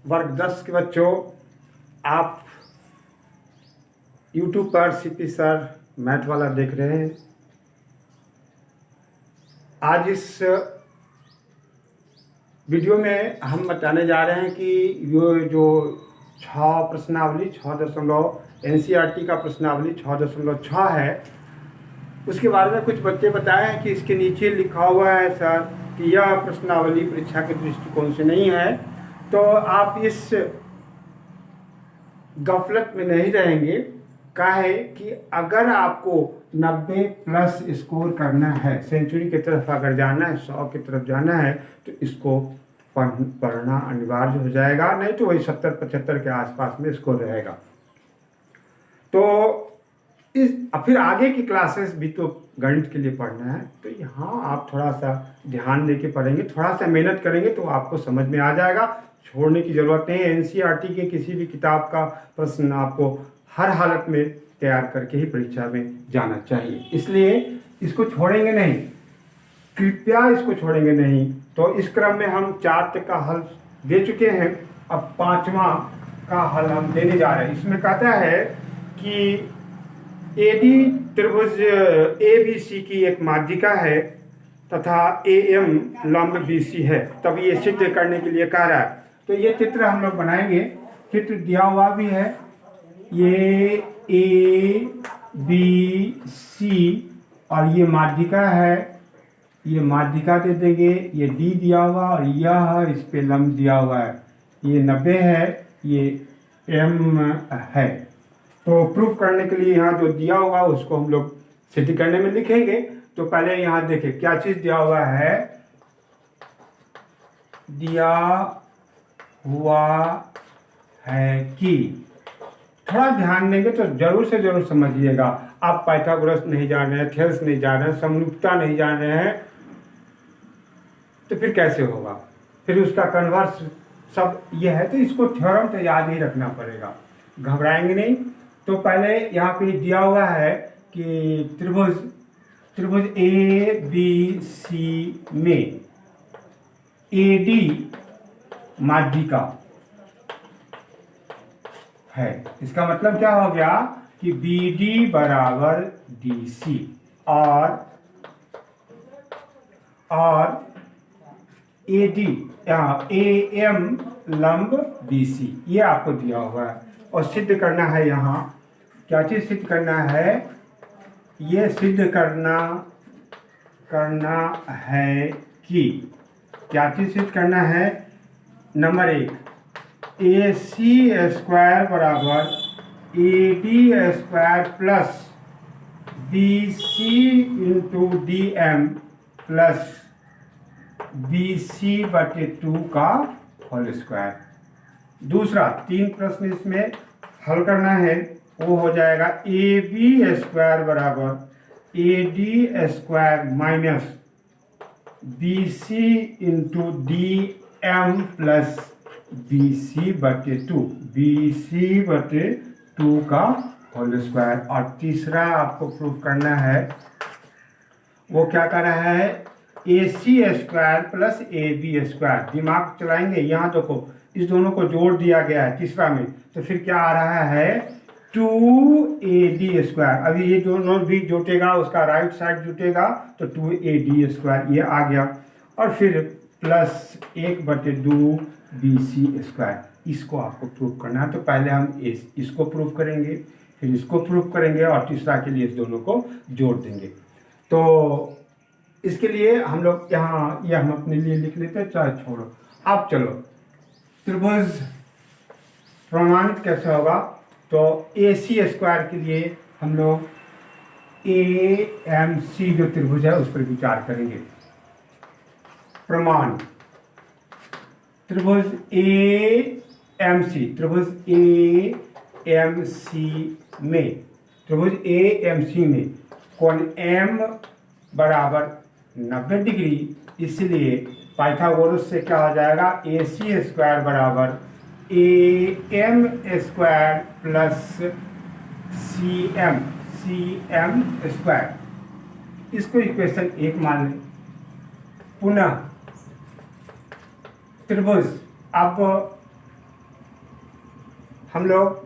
वर्ग 10 के बच्चों, आप YouTube पर सीपी सर मैथ वाला देख रहे हैं। आज इस वीडियो में हम बताने जा रहे हैं कि ये जो 6 प्रश्नावली 6 NCERT का प्रश्नावली 6.6 है, उसके बारे में कुछ बच्चे बताए हैं कि इसके नीचे लिखा हुआ है सर कि यह प्रश्नावली परीक्षा के दृष्टिकोण से नहीं है। तो आप इस गफलत में नहीं रहेंगे। काहे कि अगर आपको 90 प्लस स्कोर करना है, सेंचुरी की तरफ अगर जाना है, 100 की तरफ जाना है, तो इसको पढ़ना अनिवार्य हो जाएगा, नहीं तो वही 70-75 के आसपास में स्कोर रहेगा। तो फिर आगे की क्लासेस भी तो गणित के लिए पढ़ना है, तो यहाँ आप थोड़ा सा ध्यान देके पढ़ेंगे, थोड़ा सा मेहनत करेंगे तो आपको समझ में आ जाएगा। छोड़ने की ज़रूरत नहीं है। NCERT के किसी भी किताब का प्रश्न आपको हर हालत में तैयार करके ही परीक्षा में जाना चाहिए, इसलिए इसको छोड़ेंगे नहीं, कृपया इसको छोड़ेंगे नहीं। तो इस क्रम में हम 4 तक का हल दे चुके हैं, अब 5वां का हल हम देने जा रहे हैं। इसमें कहता है कि AD त्रिभुज ABC की एक माध्यिका है तथा AM लंब BC है, तब ये सिद्ध करने के लिए कह रहा है। तो ये चित्र हम लोग बनाएंगे, चित्र दिया हुआ भी है। ये ABC और ये माध्यिका है, ये माध्यिका दे देंगे, ये D दिया हुआ और यह इस पे लंब दिया हुआ है, ये 90 है, ये M है। तो प्रूफ करने के लिए यहाँ जो दिया हुआ उसको हम लोग सिद्ध करने में लिखेंगे। तो पहले यहाँ देखें क्या चीज़ दिया हुआ है। दिया हुआ है कि, थोड़ा ध्यान देंगे तो जरूर से जरूर समझिएगा। आप पाइथागोरस नहीं जान रहे हैं, थेल्स नहीं जान रहे हैं, समरूपता नहीं जान रहे हैं, तो फिर कैसे होगा। फिर उसका कन्वर्स सब ये है, तो इसको थ्योरम तो याद ही रखना पड़ेगा, घबराएंगे नहीं। तो पहले यहाँ पे दिया हुआ है कि त्रिभुज ABC में AD माध्यिका है। इसका मतलब क्या हो गया कि BD बराबर DC और AD AM लंब BC, ये आपको दिया हुआ है। और सिद्ध करना है, यहाँ क्या चीज़ सिद्ध करना है, ये सिद्ध करना है कि, क्या चीज़ सिद्ध करना है। नंबर 1, AC स्क्वायर बराबर AD plus BC into DM plus BC/2 का होल स्क्वायर। दूसरा 3 प्रश्न इसमें हल करना है, वो हो जाएगा AB स्क्वायर बराबर AD minus BC into DM plus BC/2 का होल स्क्वायर। और तीसरा आपको प्रूफ करना है, वो क्या कर रहा है, AC square plus AB square. दिमाग चलाएंगे, यहाँ देखो इस दोनों को जोड़ दिया गया है तीसरा में, तो फिर क्या आ रहा है 2AD स्क्वायर। अभी ये दोनों भी जुटेगा, उसका राइट साइड जुटेगा तो 2AD स्क्वायर ये आ गया, और फिर प्लस 1/2 BC स्क्वायर। इसको आपको प्रूफ करना है। तो पहले हम इसको प्रूफ करेंगे, फिर इसको प्रूफ करेंगे, और तीसरा के लिए इस दोनों को जोड़ देंगे। तो इसके लिए हम लोग यहाँ ये हम अपने लिए लिख लेते हैं, चाहे छोड़ो। अब चलो त्रिभुज प्रमाणित कैसे होगा। तो AC स्क्वायर के लिए हम लोग AMC जो त्रिभुज है उस पर विचार करेंगे। प्रमाण त्रिभुज AMC में कोण M बराबर 90 डिग्री, इसलिए पाइथागोरस से क्या हो जाएगा, AC स्क्वायर बराबर AM square plus CM square. इसको इक्वेशन 1 मान लें। पुनः त्रिभुज, अब हम लोग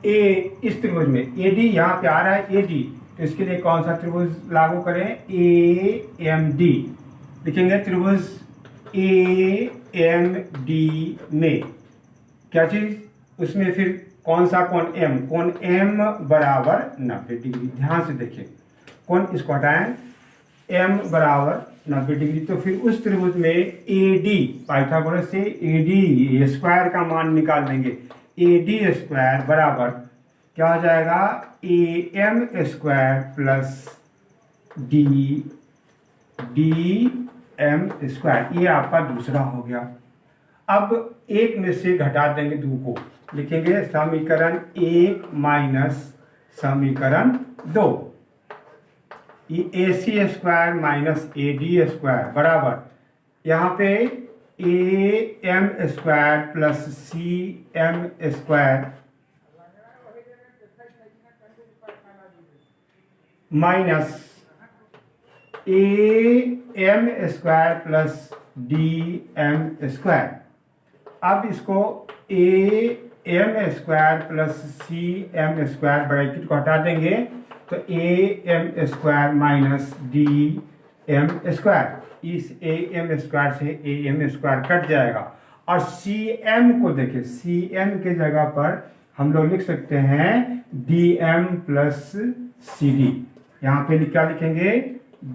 ए इस त्रिभुज में AD यहाँ पे आ रहा है AD, तो इसके लिए कौन सा त्रिभुज लागू करें? AMD लिखेंगे। त्रिभुज AMD में क्या चीज, उसमें फिर कौन सा कोण M, कोण M बराबर 90 डिग्री। ध्यान से देखिए, कोण इसको हटाएं, M बराबर 90 डिग्री। तो फिर उस त्रिभुज में AD, पाइथागोरस से AD स्क्वायर का मान निकाल देंगे। AD स्क्वायर बराबर क्या हो जाएगा? AM square plus DM square. ये आपका दूसरा हो गया। अब एक में से घटा देंगे दो को, लिखेंगे समीकरण 1 माइनस समीकरण 2। ये AC square minus AD square बराबर यहाँ पे AM square plus CM square minus AM square plus DM square. अब इसको AM square plus CM square bracket को हटा देंगे तो AM square minus DM square. इस AM स्क्वायर से AM स्क्वायर कट जाएगा। और CM को देखिए, CM के जगह पर हम लोग लिख सकते हैं DM प्लस CD। यहाँ पे क्या लिखेंगे?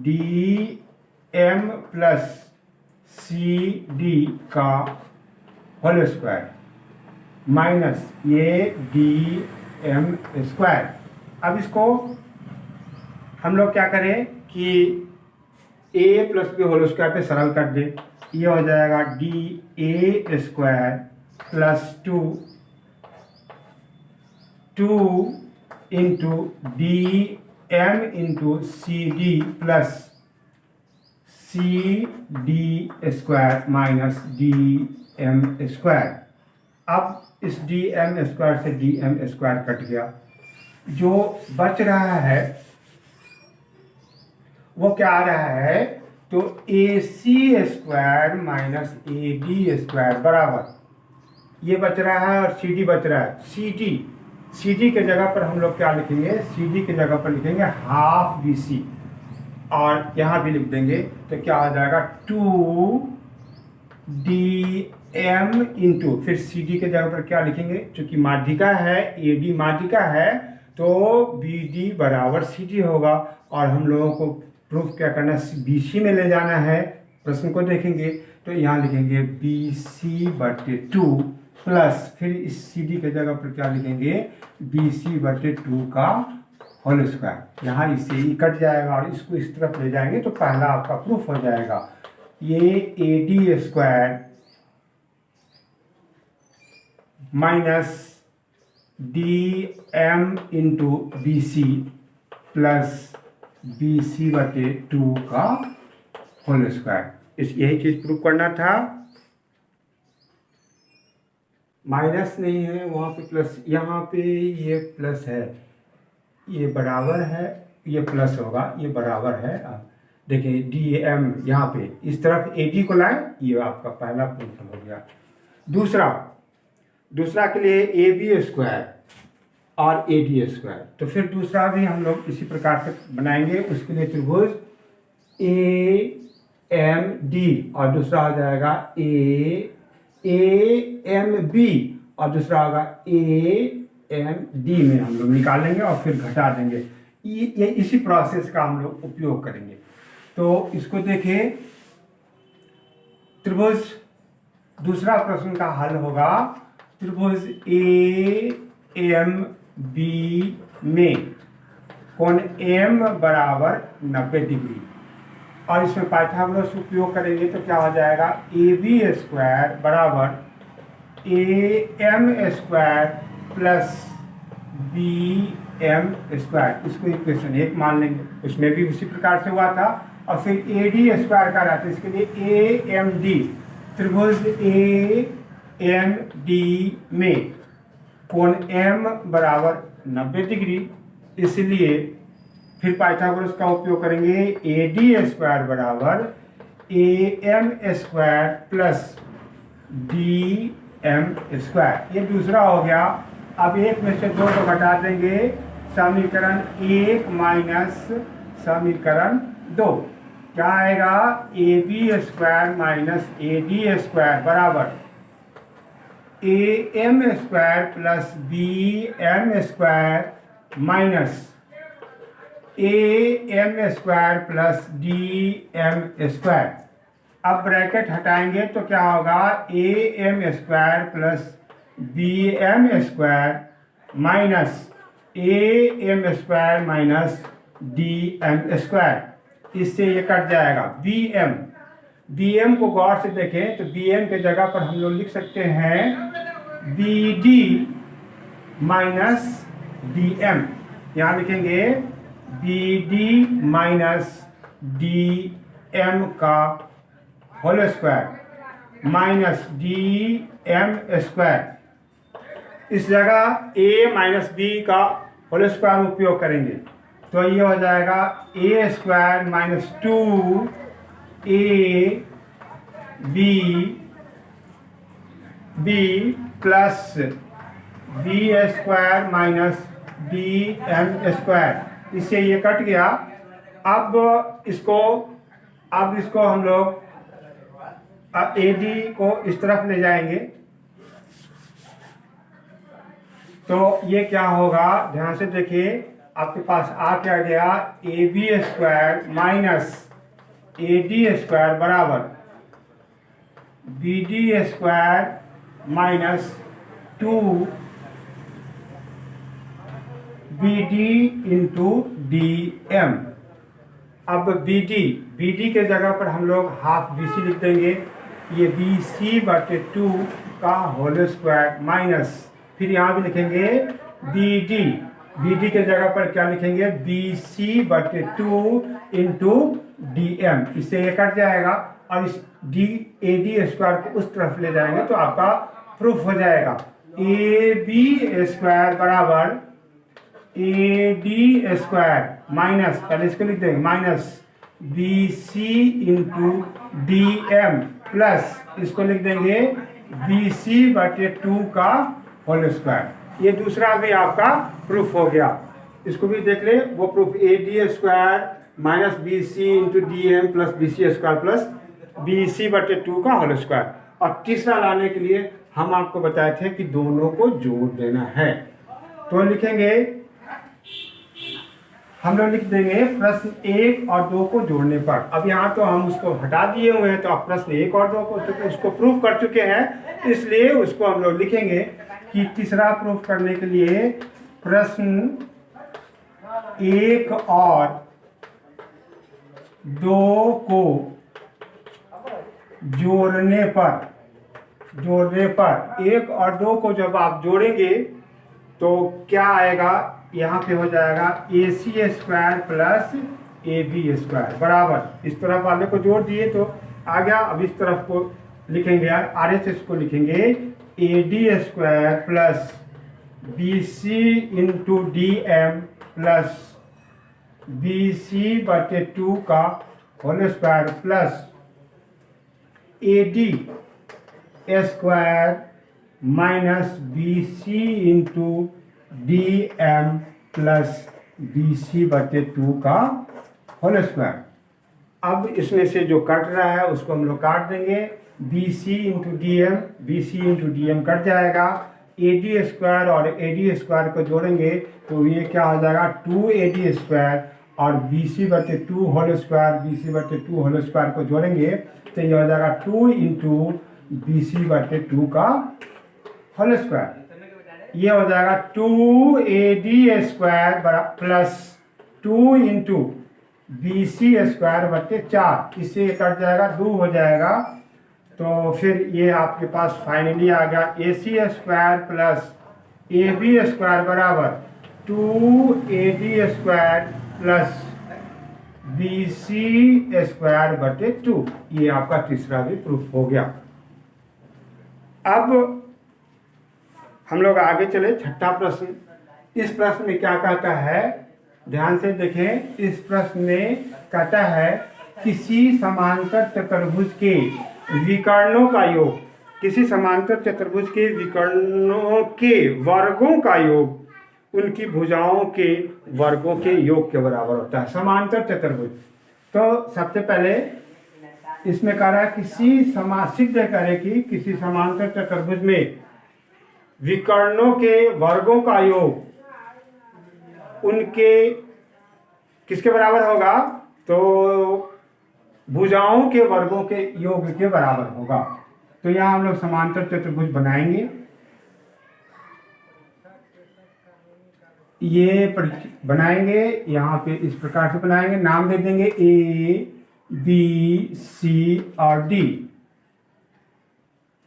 DM प्लस CD का होल स्क्वायर माइनस ये DM स्क्वायर। अब इसको हम लोग क्या करें कि A plus B whole square पे सरल कर दे। ये हो जाएगा DA square plus 2 into DM into CD plus CD square minus DM square. अब इस DM स्क्वायर से DM स्क्वायर कट गया। जो बच रहा है वो क्या आ रहा है? तो AC square minus AD square बराबर ये बच रहा है और CD बच रहा है। CD के जगह पर हम लोग क्या लिखेंगे? CD के जगह पर लिखेंगे हाफ BC और यहाँ भी लिख देंगे तो क्या हो जाएगा? 2DM इंटू फिर CD के जगह पर क्या लिखेंगे? चूंकि माध्यिका है, AD माध्यिका है तो BD बराबर CD होगा। और हम लोगों को प्रूफ क्या करना है? BC में ले जाना है। प्रश्न को देखेंगे तो यहाँ लिखेंगे BC/2 प्लस फिर इस CD के जगह पर क्या लिखेंगे? BC/2 का होल स्क्वायर। यहाँ इससे ही कट जाएगा और इसको इस तरफ ले जाएंगे तो पहला आपका प्रूफ हो जाएगा। ये AD square minus DM into BC plus BC/2 का होल स्क्वायर। यही चीज प्रूव करना था। माइनस नहीं है वहाँ पे प्लस, यहाँ पे ये प्लस है, ये बराबर है, ये प्लस होगा, ये बराबर है। देखिए DM यहाँ पे इस तरफ AD को लाए, ये आपका पहला प्रूफ हो गया। दूसरा के लिए AB स्क्वायर और AD स्क्वायर, तो फिर दूसरा भी हम लोग इसी प्रकार से बनाएंगे। उसके लिए त्रिभुज AMD और दूसरा हो जाएगा AMB और दूसरा होगा AMD में हम लोग निकालेंगे और फिर घटा देंगे। ये इसी प्रोसेस का हम लोग उपयोग करेंगे। तो इसको देखें, त्रिभुज दूसरा प्रश्न का हल होगा त्रिभुज AMB में कोण M बराबर 90 डिग्री और इसमें पाइथागोरस उपयोग करेंगे तो क्या हो जाएगा? AB स्क्वायर बराबर AM square plus BM square. इसको इक्वेशन 1 मान लेंगे, उसमें भी उसी प्रकार से हुआ था। और फिर AD स्क्वायर का रहता है, इसके लिए AMD, त्रिभुज AMD में कोण M बराबर 90 डिग्री, इसलिए फिर पाइथागोरस का उपयोग करेंगे। AD स्क्वायर बराबर AM square plus D M square. ये दूसरा हो गया। अब एक में से दो को घटा देंगे, समीकरण एक माइनस समीकरण दो, क्या आएगा, A B square minus A D square बराबर A M square plus B M square minus A M square plus D M square. अब ब्रैकेट हटाएंगे तो क्या होगा, A M square plus B M square minus A M square minus D M square. इससे ये cut जाएगा। B M को गौर से देखें तो बी एम के जगह पर हम लोग लिख सकते हैं B D minus D M. यहाँ लिखेंगे B D minus D M का whole square minus D M square. इस जगह ए माइनस बी का होल स्क्वायर उपयोग करेंगे तो ये हो जाएगा A square minus 2 A B plus B square minus D M square. इससे ये कट गया। अब इसको हम लोग ए डी को इस तरफ ले जाएंगे तो ये क्या होगा, ध्यान से देखिए, आपके पास आ क्या गया, A B square minus A D square बराबर B D square minus 2 B D into D M. अब बी डी के जगह पर हम लोग हाफ बी सी लिख देंगे, ये बी सी बटे 2 का होल स्क्वायर माइनस, फिर यहाँ भी लिखेंगे बी डी के जगह पर क्या लिखेंगे, बी सी बटे 2 इंटू डी एम। इससे ये कट जाएगा और इस ए डी स्क्वायर को उस तरफ ले जाएंगे तो आपका प्रूफ हो जाएगा। ए बी स्क्वायर बराबर ए डी स्क्वायर माइनस, पहले इसको लिख देंगे, minus B C into D M plus इसको लिख देंगे बी सी बटे 2 का होल स्क्वायर। ये दूसरा भी आपका प्रूफ हो गया। इसको भी देख ले, वो proof A D square minus B C into D M plus B C square plus B C बटे 2 का होल स्क्वायर। और तीसरा लाने के लिए हम आपको बताए थे कि दोनों को जोड़ देना है, तो लिखेंगे, हम लोग लिख देंगे प्रश्न 1 और 2 को जोड़ने पर। अब यहाँ तो हम उसको हटा दिए हुए हैं तो आप प्रश्न 1 और 2 को तो उसको प्रूफ कर चुके हैं, इसलिए उसको हम लोग लिखेंगे कि तीसरा प्रूफ करने के लिए प्रश्न 1 और 2 को जोड़ने पर 1 और 2 को जब आप जोड़ेंगे तो क्या आएगा, यहाँ पे हो जाएगा A C square plus A B square बराबर, इस तरफ वाले को जोड़ दिए तो आ गया। अब इस तरफ को लिखेंगे, आर एच एस को लिखेंगे A D square plus B C into D M plus B C बटे 2 का whole square plus A D square minus B C into D M plus B C बटे 2 का होल स्क्वायर। अब इसमें से जो कट रहा है उसको हम लोग काट देंगे, B C into D M cut जाएगा, ए डी स्क्वायर और ए डी स्क्वायर को जोड़ेंगे तो ये क्या हो जाएगा, 2 ए डी स्क्वायर और बी सी बटे 2 होल स्क्वायर को जोड़ेंगे तो ये हो जाएगा 2 इंटू बी सी बटे 2 का होल स्क्वायर। ये हो जाएगा 2 A D square plus 2 into B C square बटे 4, इससे ये कट जाएगा, 2 हो जाएगा। तो फिर ये आपके पास फाइनली आ गया A C square plus A B square बराबर 2 A D square plus B C square बटे 2। ये आपका तीसरा भी प्रूफ हो गया। अब हम लोग आगे चले, छठा प्रश्न। इस प्रश्न में क्या कहता है, ध्यान से देखें। इस प्रश्न में कहता है किसी समांतर चतुर्भुज के विकर्णों का योग किसी समांतर चतुर्भुज के विकर्णों के वर्गों का योग उनकी भुजाओं के वर्गों के योग के बराबर होता है। समांतर चतुर्भुज, तो सबसे पहले इसमें कह रहा है सिद्ध करे कि किसी समांतर चतुर्भुज में विकर्णों के वर्गों का योग उनके किसके बराबर होगा, तो भुजाओं के वर्गों के योग के बराबर होगा। तो यहाँ हम लोग समांतर चतुर्भुज बनाएंगे। ये बनाएंगे, यहाँ पे इस प्रकार से बनाएंगे, नाम दे देंगे ए बी सी और डी।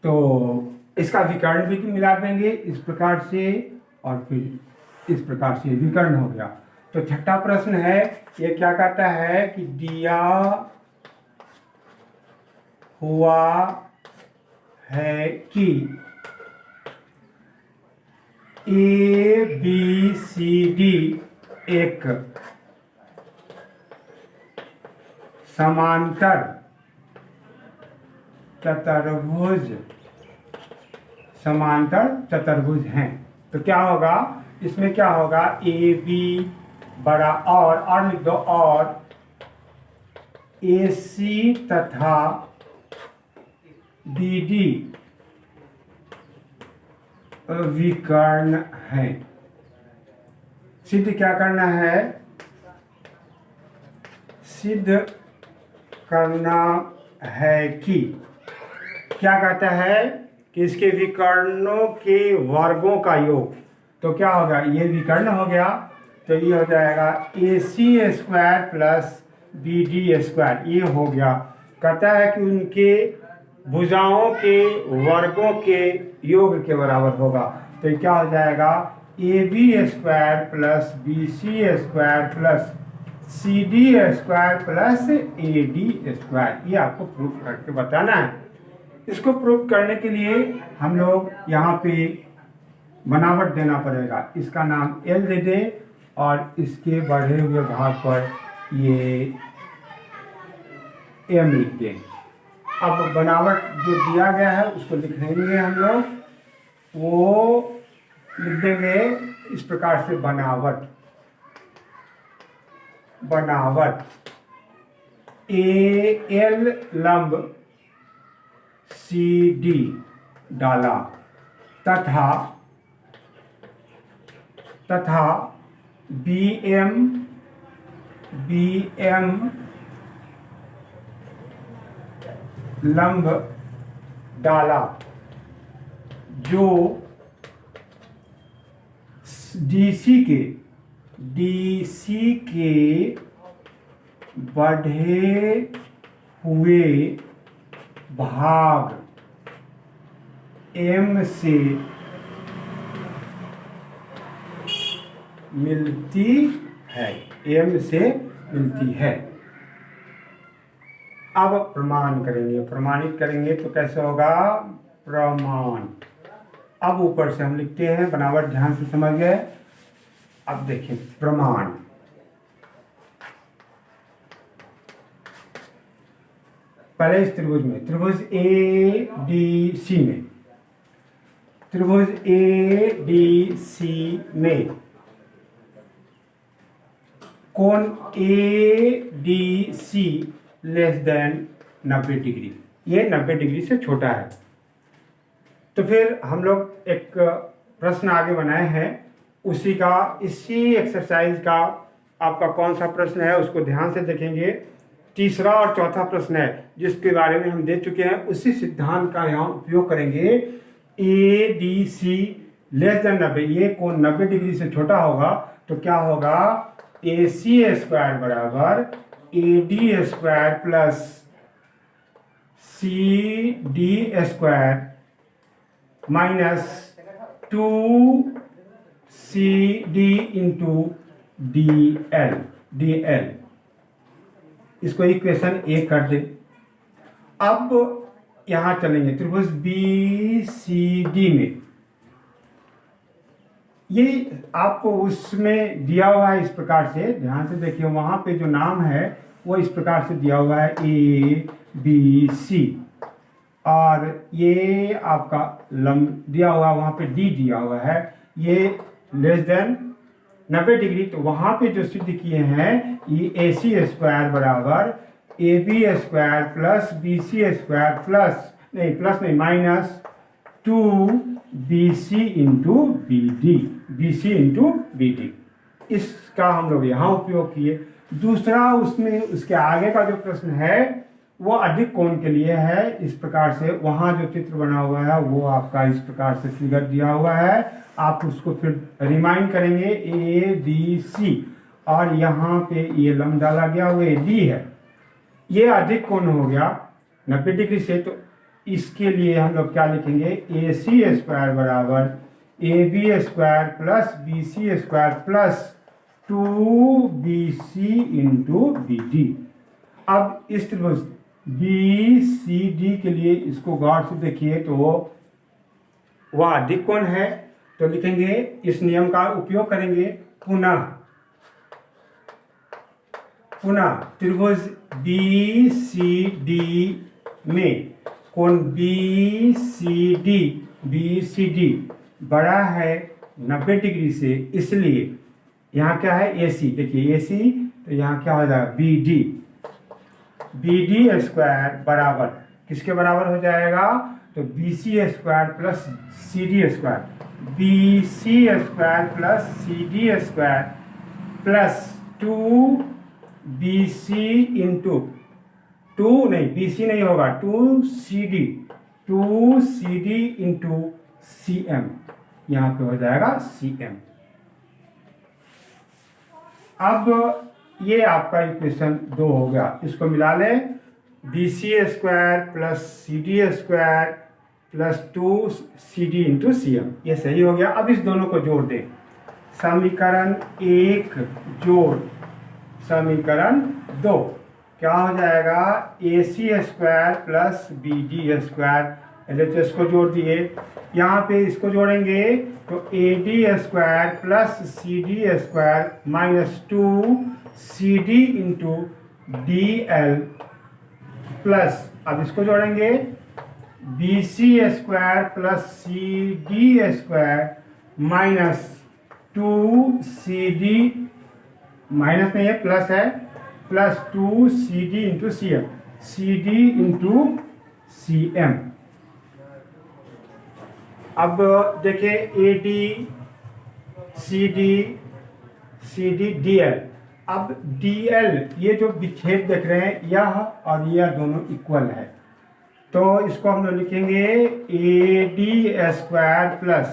तो इसका विकर्ण भी मिला देंगे इस प्रकार से, और फिर इस प्रकार से विकर्ण हो गया। तो छठा प्रश्न है, ये क्या कहता है कि दिया हुआ है कि ए बी सी डी एक समांतर चतुर्भुज हैं। तो क्या होगा, इसमें क्या होगा, ए बी बड़ा और लिख दो, और ए सी तथा बी डी विकर्ण है। सिद्ध क्या करना है, सिद्ध करना है कि क्या कहता है कि इसके विकर्णों के वर्गों का योग। तो क्या होगा, ये विकर्ण हो गया, तो ये हो जाएगा A C square plus B D square, ये हो गया। कहता है कि उनके भुजाओं के वर्गों के योग के बराबर होगा। तो ये क्या हो जाएगा, A B square plus B C square plus C D square plus A D square. ये आपको प्रूफ करके बताना है। इसको प्रूफ करने के लिए हम लोग यहाँ पे बनावट देना पड़ेगा। इसका नाम एल दे दे और इसके बढ़े हुए भाग पर ये एम लिख दें। अब बनावट जो दिया गया है उसको लिख लेंगे हम लोग, वो लिख देंगे इस प्रकार से, बनावट ए एल लंब सी डी डाला तथा बी एम लंब डाला, जो डीसी के बढ़े हुए भाग एम से मिलती है। अब प्रमाण करेंगे, प्रमाणित करेंगे तो कैसे होगा, प्रमाण। अब ऊपर से हम लिखते हैं, बनावट ध्यान से समझ गए। अब देखिए प्रमाण, पहले इस त्रिभुज में, त्रिभुज ए डी सी में, त्रिभुज ए डी सी में कोण A D C less than 90 degree, ये 90 डिग्री से छोटा है। तो फिर हम लोग एक प्रश्न आगे बनाए हैं, इसी एक्सरसाइज का आपका कौन सा प्रश्न है उसको ध्यान से देखेंगे। तीसरा और चौथा प्रश्न है जिसके बारे में हम दे चुके हैं, उसी सिद्धांत का यहाँ उपयोग करेंगे। A D C less than 90, ये कोण 90 डिग्री से छोटा होगा, तो क्या होगा, ए सी स्क्वायर बराबर A D square plus C D square minus 2CD into DL। इसको इक्वेशन ए कर दे। अब यहाँ चलेंगे त्रिभुज BCD में, ये आपको उसमें दिया हुआ है इस प्रकार से, ध्यान से देखिए, वहाँ पे जो नाम है वो इस प्रकार से दिया हुआ है ABC। और ये आपका लंब दिया हुआ, वहाँ पे डी दिया हुआ है, ये लेस देन 90 डिग्री। तो वहाँ पे जो सिद्ध किए हैं, ये ए सी स्क्वायर बराबर A B square plus B C square plus नहीं minus 2BC into B D, B C into B D, इसका हम लोग यहाँ उपयोग किए। दूसरा उसमें उसके आगे का जो प्रश्न है वो अधिक कोण के लिए है। इस प्रकार से वहाँ जो चित्र बना हुआ है वो आपका इस प्रकार से फिगर दिया हुआ है, आप उसको फिर रिमाइंड करेंगे ए बी सी, और यहाँ पे ये लंब डाला गया वो ए डी है, ये अधिक कोण हो गया 90 डिग्री से। तो इसके लिए हम लोग क्या लिखेंगे, ए सी स्क्वायर बराबर A B square plus B C square plus 2BC into B D. अब इस त्रिभुज बी सी डी के लिए इसको गौर से देखिए तो वह अधिक कोण है, तो लिखेंगे, इस नियम का उपयोग करेंगे, पुनः त्रिभुज बी सी डी में कोण बी सी डी बड़ा है 90 डिग्री से, इसलिए यहाँ क्या है ए सी, देखिए ए सी, तो यहाँ क्या हो जाएगा बी डी स्क्वायर बराबर किसके बराबर हो जाएगा, तो B C square plus C D square, B C square plus C D square plus 2BC into B C नहीं होगा 2CD इंटू सी एम, यहाँ पे हो जाएगा सी एम। अब ये आपका इक्वेशन 2 हो गया, इसको मिला लें, B C square plus C D square plus 2CD into C M, ये सही हो गया। अब इस दोनों को जोड़ दें, समीकरण 1 जोड़ समीकरण 2 क्या हो जाएगा, A C square plus B D square, इसको जोड़ दिए, यहाँ पे इसको जोड़ेंगे तो A D square plus C D square minus 2CD into D L plus, अब इसको जोड़ेंगे B C square plus C D square minus 2CD, minus नहीं है प्लस है, plus 2CD into C M, C D into C M. अब देखिए A D C D D L, अब D L ये जो विच्छेद देख रहे हैं यह और यह दोनों इक्वल है, तो इसको हम लोग लिखेंगे A D square plus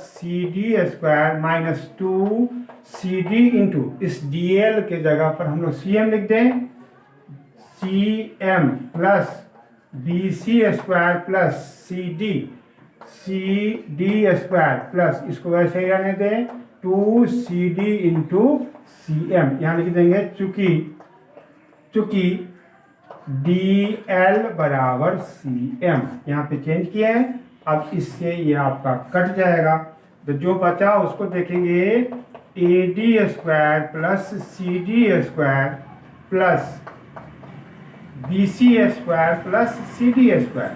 C D square minus 2CD into, इस डी एल के जगह पर हम लोग सी एम लिख दें, C M plus B C square plus C D square plus, इसको वैसे ही रहने दें 2CD इंटू सी एम, यहाँ लिख देंगे चूंकि डी एल बराबर सी एम, यहाँ पे चेंज किए हैं। अब इससे ये आपका कट जाएगा, तो जो बचा उसको देखेंगे, A D square plus C D square plus B C square plus C D square,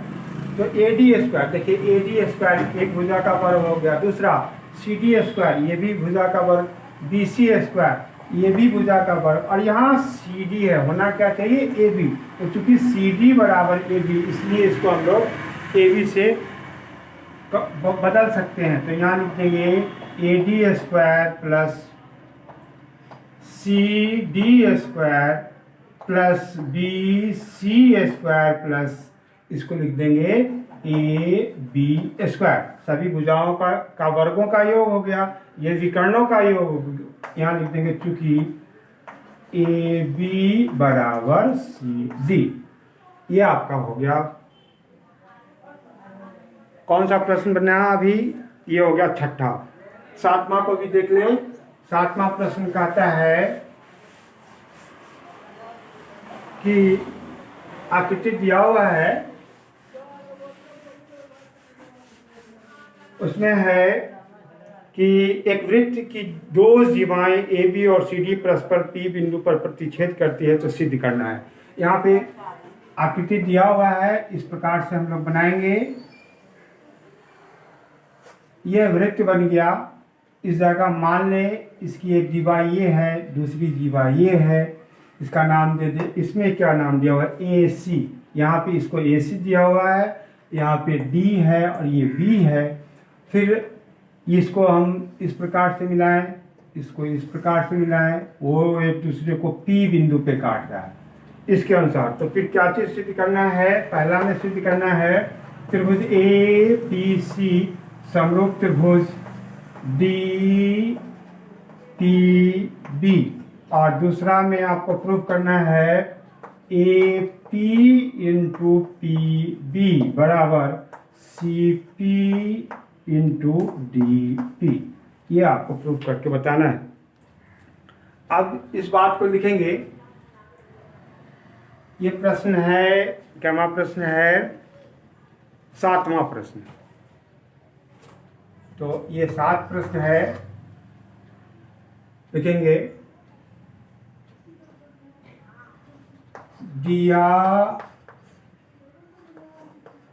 तो ए डी स्क्वायर, देखिए ए डी स्क्वायर एक भुजा का वर्ग हो गया, दूसरा सी डी स्क्वायर ये भी भुजा का वर्ग, बी सी स्क्वायर ये भी भुजा का वर्ग, और यहाँ सी डी है, होना क्या चाहिए ए बी, तो चूंकि सी डी बराबर ए बी, इसलिए इसको हम लोग ए बी से बदल सकते हैं। तो यहाँ लिख देंगे A D square plus C D square plus B C square plus, इसको लिख देंगे ए बी स्क्वायर, सभी भुजाओं का वर्गों का योग हो गया, ये विकर्णों का योग, यहाँ लिख देंगे चूंकि ए बी बराबर सी डी, ये आपका हो गया। कौन सा प्रश्न बना अभी, ये हो गया छठा। सातवां को भी देख लें। सातवां प्रश्न कहता है कि आकृति दिया हुआ है, उसमें है कि एक वृत्त की दो जीवाएं AB और CD परस्पर P बिंदु पर प्रतिच्छेद करती है, तो सिद्ध करना है। यहाँ पे आकृति दिया हुआ है, इस प्रकार से हम लोग बनाएंगे। यह वृत्त बन गया। इस जगह मान लें इसकी एक जीवा ये है, दूसरी जीवा ये है, इसका नाम दे दे। इसमें क्या नाम दिया हुआ है? ए सी। यहाँ पे इसको ए सी दिया हुआ है, यहाँ पे डी है और ये बी है। फिर इसको हम इस प्रकार से मिलाएं, इसको इस प्रकार से मिलाएं, वो एक दूसरे को पी बिंदु पे काट रहा है इसके अनुसार। तो फिर क्या चीज सिद्ध करना है? पहला में सिद्ध करना है त्रिभुज ए पी सी समरूप त्रिभुज डी पी बी, और दूसरा में आपको प्रूव करना है A P into P B बराबर C P into D P. ये आपको प्रूव करके बताना है। अब इस बात को लिखेंगे। ये प्रश्न है, क्या प्रश्न है? 7वां प्रश्न। तो ये 7 प्रश्न है, लिखेंगे। दिया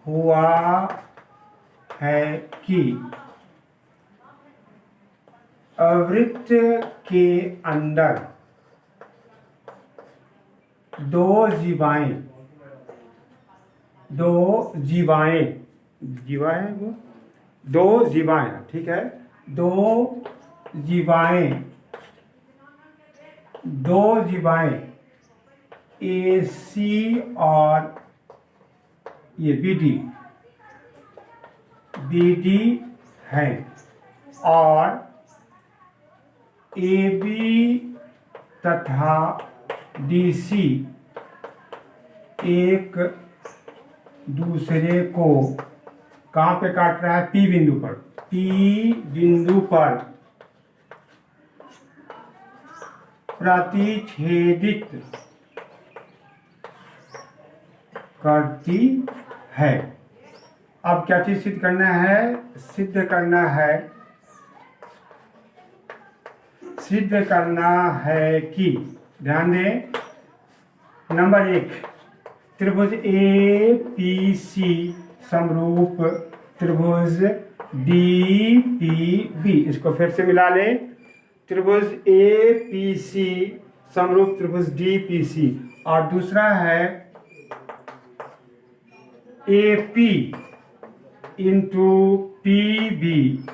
हुआ है कि वृत्त के अंदर दो जीवाएं वो दो जीवाएं, ठीक है, दो जीवाएं ए सी और ये बी डी हैं, और ए बी तथा डी सी एक दूसरे को कहाँ पे काट रहा है? पी बिंदु पर प्रतिच्छेदित करती है। अब क्या चीज सिद्ध करना है? सिद्ध करना है कि, ध्यान दें, नंबर 1, त्रिभुज ए पी सी समरूप त्रिभुज डी पी बी। इसको फिर से मिला लें। त्रिभुज ए पी सी समरूप त्रिभुज डी पी सी, और दूसरा है A P into P B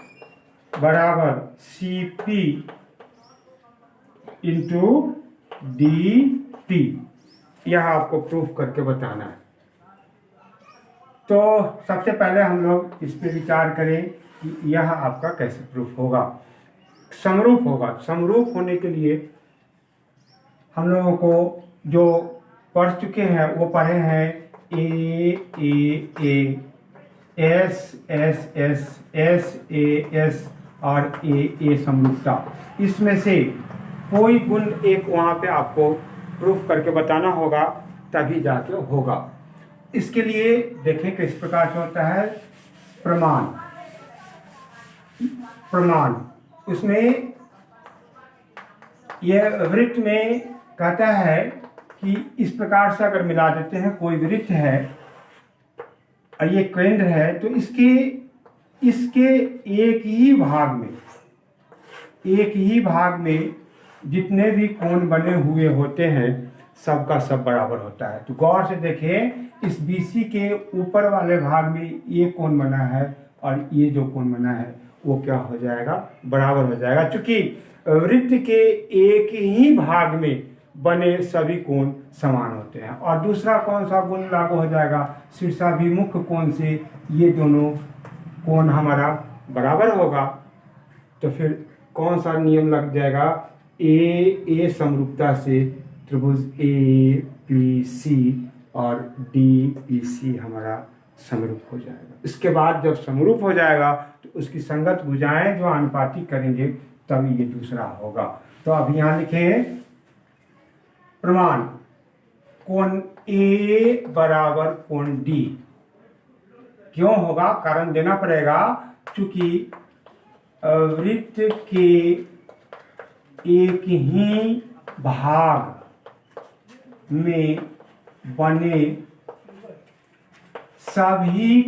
बराबर C P into D P. यह आपको प्रूफ करके बताना है। तो सबसे पहले हम लोग इस पे विचार करें कि यह आपका कैसे प्रूफ होगा। समरूप होने के लिए हम लोगों को जो पढ़ चुके हैं वो पढ़े हैं ए एस और ए समरूपता। इसमें से कोई गुण एक वहाँ पे आपको प्रूफ करके बताना होगा, तभी जाके होगा। इसके लिए देखें किस प्रकार से होता है प्रमाण। उसमें यह वृत्त में कहता है कि इस प्रकार से अगर मिला देते हैं, कोई वृत्त है और ये केंद्र है, तो इसके एक ही भाग में जितने भी कोण बने हुए होते हैं सबका सब बराबर होता है। तो गौर से देखें, इस BC के ऊपर वाले भाग में ये कोण बना है और ये जो कोण बना है वो क्या हो जाएगा? बराबर हो जाएगा। चूंकि वृत्त के एक ही भाग में बने सभी कोण समान होते हैं। और दूसरा कौन सा गुण लागू हो जाएगा? शीर्षाभिमुख कोण से ये दोनों कोण हमारा बराबर होगा। तो फिर कौन सा नियम लग जाएगा? ए समरूपता से त्रिभुज ए पी सी और डी पी सी हमारा समरूप हो जाएगा। इसके बाद जब समरूप हो जाएगा तो उसकी संगत भुजाएं जो अनुपाती करेंगे तभी ये दूसरा होगा। तो अब यहाँ लिखें प्रमाण, कोण ए बराबर कोण डी। क्यों होगा? कारण देना पड़ेगा, चूंकि वृत्त के एक ही भाग में बने सभी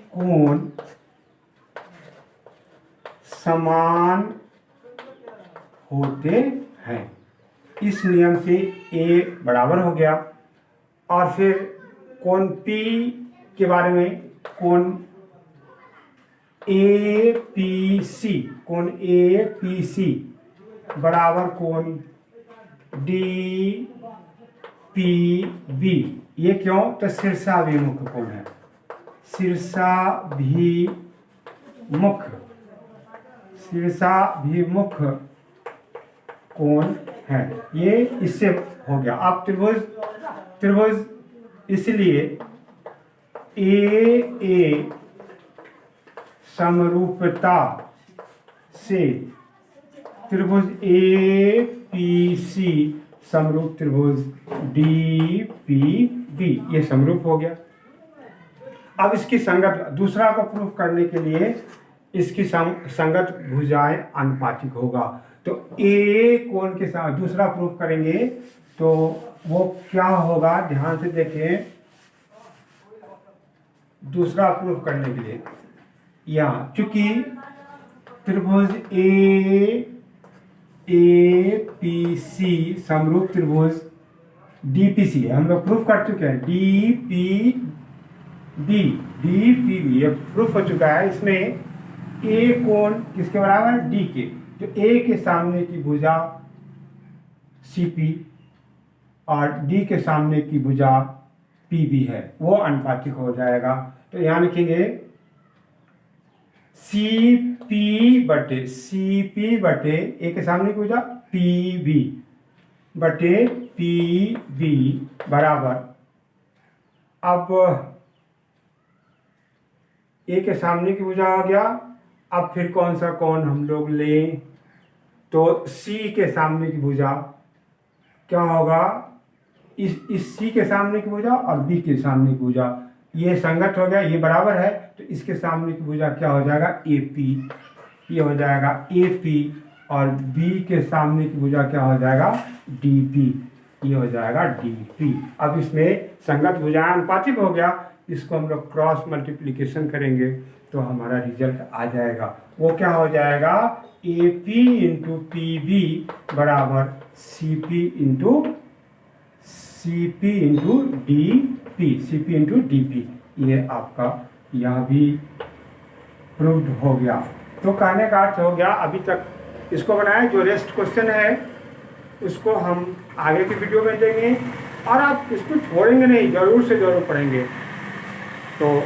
कोण समान होते हैं। इस नियम से ए बराबर हो गया। और फिर कोण P के बारे में, कोण APC, कोण APC बराबर कोण DPB। ये क्यों? तो शीर्षाभिमुख कोण है, शीर्षाभिमुख कोण है। ये इससे हो गया। आप त्रिभुज इसलिए AA समरूपता से त्रिभुज APC समरूप त्रिभुज DPB, ये समरूप हो गया। अब इसकी संगत, दूसरा को प्रूफ करने के लिए इसकी संगत भुजाएं अनुपातिक होगा। तो A कोण के साथ दूसरा प्रूफ करेंगे तो वो क्या होगा, ध्यान से देखें। दूसरा प्रूफ करने के लिए यहाँ चूंकि त्रिभुज APC समरूप त्रिभुज DPC है, हम लोग प्रूफ कर चुके हैं। DPB ये प्रूफ हो चुका है। इसमें A कोण किसके बराबर है? D के। तो A के सामने की भुजा CP और D के सामने की भुजा PB है, वो अनुपातिक हो जाएगा। तो यहाँ लिखेंगे CP बटे A के सामने की भुजा PB बटे PB बराबर, अब A के सामने की भुजा आ गया। अब फिर कौन सा कोण हम लोग लें? तो C के सामने की भुजा क्या होगा? इस C के सामने की भुजा और B के सामने की भुजा, ये संगत हो गया, ये बराबर है। तो इसके सामने की भुजा क्या हो जाएगा? AP, ये हो जाएगा AP। और B के सामने की भुजा क्या हो जाएगा? DP, ये हो जाएगा DP। अब इसमें संगत भुजाएं अनुपातिक हो गया। इसको हम लोग क्रॉस मल्टीप्लिकेशन करेंगे तो हमारा रिजल्ट आ जाएगा। वो क्या हो जाएगा? AP इंटू PB बराबर CP इंटू DP। ये आपका यह भी प्रूव्ड हो गया। तो कहने का अर्थ हो गया, अभी तक इसको बनाए, जो रेस्ट क्वेश्चन है उसको हम आगे की वीडियो में देंगे और आप इसको छोड़ेंगे नहीं, ज़रूर से ज़रूर पढ़ेंगे। तो